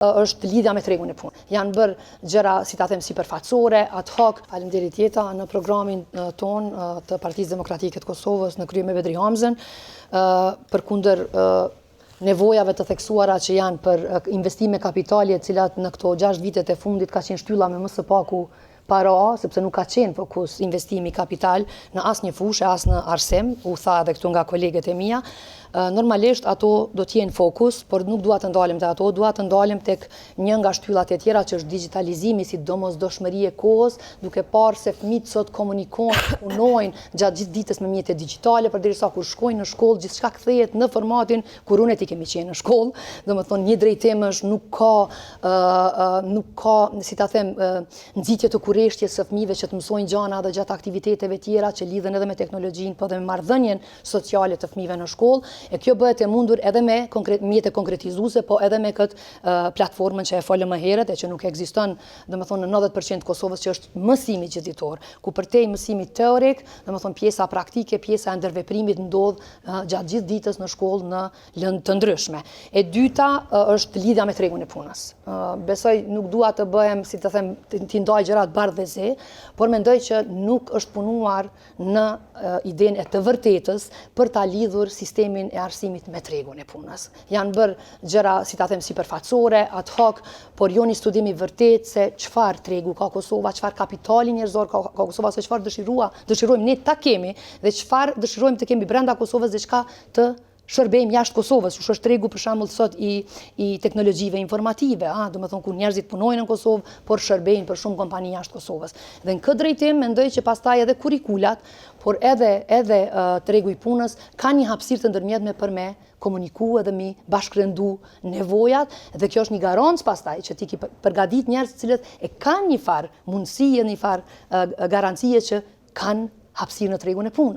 është lidhja me tregun e punë. Janë bërë gjëra, si ta them, sipërfaqësore, ad hoc. Faleminderit Jeta në programin ton të Partisë Demokratike të Kosovës në krye me Bedri Hamzën, përkundër nevojave të theksuara që janë për investime kapitale, të cilat në këto 6 vitet e fundit ka qenë shtylla me më së paku para, sepse nuk ka qenë fokus investimi kapital në asnjë fushë, as në arsim, u tha edhe këtu nga kolegët e mia. Normalisht ato do të jenë fokus, por nuk dua të ndalem te ato, dua të ndalem tek një nga shtyllat e tjera që është digitalizimi si domosdoshmëri e kohës, duke parë se fëmijët sot komunikojnë, punojnë gjatë gjithë ditës me mjete digjitale, përderisa kur shkojnë në shkollë gjithçka kthehet në formatin kur unë ti kemi qenë në shkollë, domethënë një drejtimësh nuk ka, si ta them, nxitje të kurreshtjes së fëmijëve që të mësojnë gjëra edhe gjatë aktiviteteve tjera që lidhen edhe me teknologjinë, po edhe me marrëdhënien sociale të fëmijëve në shkollë. E kjo bëhet e mundur edhe me mjete konkretizuese, po edhe me këtë platformën që e folëm më herët e që nuk ekziston, domethënë në 90% të Kosovës, që është mësimi gjithditor, ku përtej mësimit teorik, domethënë pjesa praktike, pjesa e ndërveprimit ndodh gjatë gjithë ditës në shkollë në lëndë të ndryshme. E dyta është lidhja me tregun e punës. Besoj nuk dua të bëhem, si të them, të ndaj gjërat bardhë dhe zi, por mendoj që nuk është punuar në idenë e të vërtetës për ta lidhur sistemin e arsimit me tregun e punës. Janë bërë gjëra, si ta them, sipërfaqësore, ad hoc, por jo një studim i vërtet se çfarë tregu ka Kosova, çfarë kapitali njerëzor ka Kosova, se çfarë dëshirojmë ne ta kemi dhe çfarë dëshirojmë të kemi brenda Kosovës dhe çka të shërbejmë jashtë Kosovës, që është tregu për shembull sot i teknologjive informative, domethënë ku njerëzit punojnë në Kosovë, por shërbejnë për shumë kompani jashtë Kosovës. Dhe në këtë drejtim mendoj që pastaj edhe kurikulat, por edhe tregu i punës ka një hapësirë të ndërmjetme për me komuniku edhe mi bashkërendu nevojat, dhe kjo është një garancë pastaj që ti ki përgatit njerëz të cilët e kanë një farë mundësie, një farë garancie që kanë hapësirë në tregun e punës.